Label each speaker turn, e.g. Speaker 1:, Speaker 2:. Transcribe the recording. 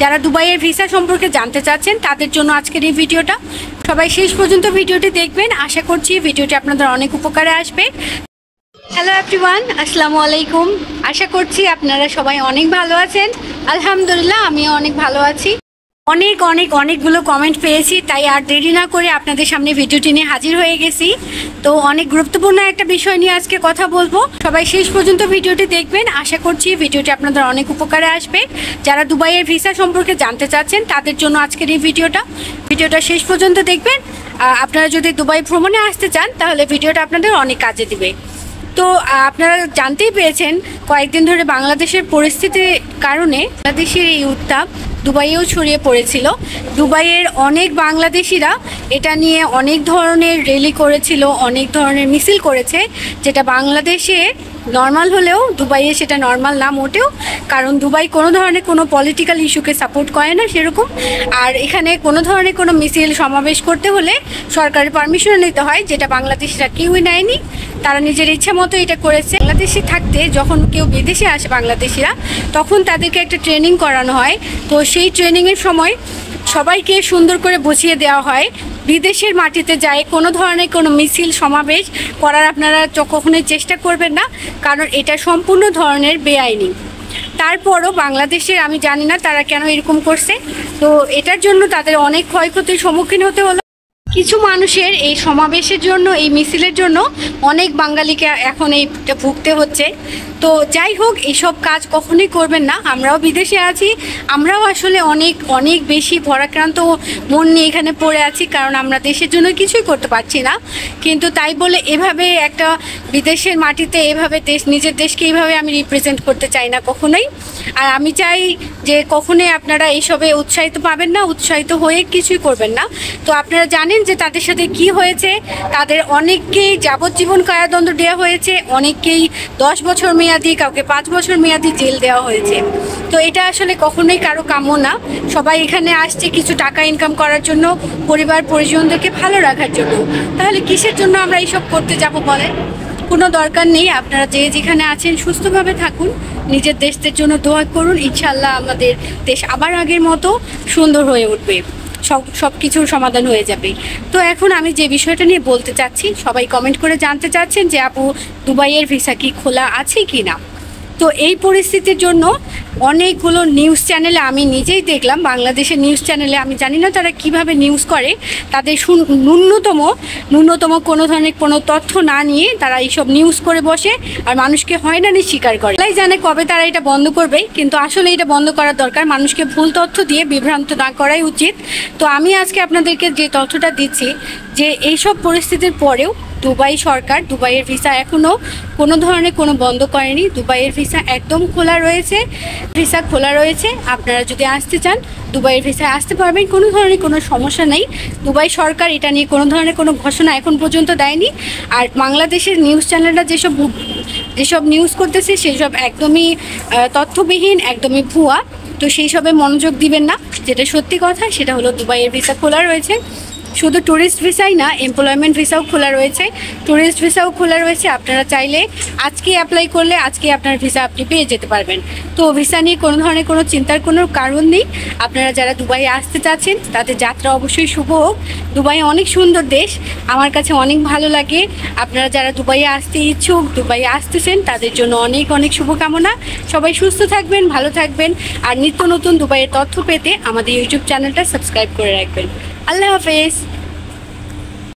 Speaker 1: যারা দুবাইয়ের ভিসা সম্পর্কে জানতে চাচ্ছেন তাদের জন্য আজকের এই ভিডিওটা। সবাই শেষ পর্যন্ত ভিডিওটি দেখবেন। আশা করছি ভিডিওটি আপনাদের অনেক উপকারে আসবে। হ্যালো এভরিওয়ান, আসসালামু আলাইকুম। আশা করছি আপনারা সবাই অনেক ভালো আছেন। আলহামদুলিল্লাহ, আমিও অনেক ভালো আছি। অনেকগুলো কমেন্ট পেয়েছি, তাই আর দেরি না করে আপনাদের সামনে ভিডিওটি নিয়ে হাজির হয়ে গেছি। তো অনেক গুরুত্বপূর্ণ একটা বিষয় নিয়ে আজকে কথা বলবো। সবাই শেষ পর্যন্ত ভিডিওটি দেখবেন। আশা করছি ভিডিওটি আপনাদের অনেক উপকারে আসবে। যারা দুবাইয়ের ভিসা সম্পর্কে জানতে চাচ্ছেন তাদের জন্য আজকের এই ভিডিওটা শেষ পর্যন্ত দেখবেন। আপনারা যদি দুবাই ভ্রমণে আসতে চান তাহলে ভিডিওটা আপনাদের অনেক কাজে দিবে। তো আপনারা জানতেই পেরেছেন কয়েকদিন ধরে বাংলাদেশের পরিস্থিতির কারণে বাংলাদেশের এই উত্তাপ দুবাইয়েও ছড়িয়ে পড়েছিল। দুবাইয়ের অনেক বাংলাদেশিরা এটা নিয়ে অনেক ধরনের র্যালি করেছিল, অনেক ধরনের মিছিল করেছে, যেটা বাংলাদেশে নর্মাল হলেও দুবাইয়ে সেটা নর্মাল না মোটেও। কারণ দুবাই কোনো ধরনের কোনো পলিটিক্যাল ইস্যুকে সাপোর্ট করে না সেরকম। আর এখানে কোনো ধরনের কোনো মিছিল সমাবেশ করতে হলে সরকারের পারমিশন নিতে হয়, যেটা বাংলাদেশিরা কেউই নেয়নি। তারা নিজের ইচ্ছা মতো এটা করেছে। বাংলাদেশে থাকতে যখন কেউ বিদেশে আসে বাংলাদেশিরা, তখন তাদেরকে একটা ট্রেনিং করানো হয়। তো সেই ট্রেনিংয়ের সময় সবাইকে সুন্দর করে বুঝিয়ে দেওয়া হয় বিদেশের মাটিতে যায় কোনো ধরনের কোনো মিছিল সমাবেশ করার আপনারা কখনোই চেষ্টা করবেন না, কারণ এটা সম্পূর্ণ ধরনের বেআইনি। তারপরও বাংলাদেশের আমি জানি না তারা কেন এরকম করছে। তো এটার জন্য তাদের অনেক ক্ষয়ক্ষতির সম্মুখীন হতে হলো। কিছু মানুষের এই সমাবেশের জন্য, এই মিছিলের জন্য অনেক বাঙালিকে এখন এইটা ভুগতে হচ্ছে। তো যাই হোক, এইসব কাজ কখনোই করবেন না। আমরাও বিদেশে আছি, আমরাও আসলে অনেক বেশি ভরাক্রান্ত মন নিয়ে এখানে পড়ে আছি, কারণ আমরা দেশের জন্য কিছুই করতে পারছি না। কিন্তু তাই বলে এভাবে একটা বিদেশের মাটিতে এভাবে নিজের দেশকে এইভাবে আমি রিপ্রেজেন্ট করতে চাই না কখনোই। আর আমি চাই যে কখনোই আপনারা এইসবে উৎসাহিত পাবেন না, উৎসাহিত হয়ে কিছুই করবেন না। তো আপনারা জানেন যে তাদের সাথে কি হয়েছে। তাদের অনেককেই যাবজ্জীবন কারাদণ্ড দেওয়া হয়েছে, অনেককেই 10 বছর মেয়াদি, কাউকে 5 বছর মেয়াদি জেল দেওয়া হয়েছে। তো এটা আসলে কখনোই কারো কাম্য না। সবাই এখানে আসছে কিছু টাকা ইনকাম করার জন্য, পরিবার পরিজনদেরকে ভালো রাখার জন্য। তাহলে কিসের জন্য আমরা এইসব করতে যাব বলেন? কোনো দরকার নেই। আপনারা যে যেখানে আছেন সুস্থভাবে থাকুন, নিজের দেশের জন্য দোয়া করুন। ইনশাআল্লাহ আমাদের দেশ আবার আগের মতো সুন্দর হয়ে উঠবে, সব কিছুর সমাধান হয়ে যাবে। তো এখন আমি যে বিষয়টা নিয়ে বলতে চাচ্ছি, সবাই কমেন্ট করে জানতে চাচ্ছেন যে আপু দুবাইয়ের ভিসা কি খোলা আছে কি না। তো এই পরিস্থিতির জন্য অনেকগুলো নিউজ চ্যানেলে আমি নিজেই দেখলাম, বাংলাদেশের নিউজ চ্যানেলে, আমি জানি না তারা কিভাবে নিউজ করে, তাদের ন্যূনতম কোনো ধরনের কোনো তথ্য না নিয়ে তারা এইসব নিউজ করে বসে আর মানুষকে হয়রানির শিকার করে। তাই জানে কবে তারা এটা বন্ধ করবে, কিন্তু আসলে এটা বন্ধ করার দরকার। মানুষকে ভুল তথ্য দিয়ে বিভ্রান্ত না করাই উচিত। তো আমি আজকে আপনাদেরকে যে তথ্যটা দিচ্ছি, যে এইসব পরিস্থিতির পরেও দুবাই সরকার দুবাইয়ের ভিসা এখনও কোনো ধরনের কোনো বন্ধ করেনি। দুবাইয়ের ভিসা একদম খোলা রয়েছে, আপনারা যদি আসতে চান দুবাইয়ের ভিসায় আসতে পারবেন, কোনো ধরনের কোনো সমস্যা নেই। দুবাই সরকার এটা নিয়ে কোনো ধরনের কোনো ঘোষণা এখন পর্যন্ত দেয়নি। আর বাংলাদেশের নিউজ চ্যানেলরা যেসব নিউজ করতেছে সেসব একদমই তথ্যবিহীন, একদমই ভুয়া। তো সেই সবে মনোযোগ দিবেন না। যেটা সত্যি কথা সেটা হলো দুবাইয়ের ভিসা খোলা রয়েছে। শুধু ট্যুরিস্ট ভিসাই না, এমপ্লয়মেন্ট ভিসাও খোলা রয়েছে, ট্যুরিস্ট ভিসাও খোলা রয়েছে। আপনারা চাইলে আজকে অ্যাপ্লাই করলে আজকে আপনার ভিসা আপনি পেয়ে যেতে পারবেন। তো ভিসা নিয়ে কোনো ধরনের কোনো চিন্তার কোনো কারণ নেই। আপনারা যারা দুবাইয়ে আসতে চাচ্ছেন তাদের যাত্রা অবশ্যই শুভ হোক। দুবাই অনেক সুন্দর দেশ, আমার কাছে অনেক ভালো লাগে। আপনারা যারা দুবাইয়ে আসতে ইচ্ছুক, দুবাইয়ে আসতেছেন, তাদের জন্য অনেক শুভকামনা। সবাই সুস্থ থাকবেন, ভালো থাকবেন। আর নিত্য নতুন দুবাইয়ের তথ্য পেতে আমাদের ইউটিউব চ্যানেলটা সাবস্ক্রাইব করে রাখবেন। আল্লাহ হাফেজ।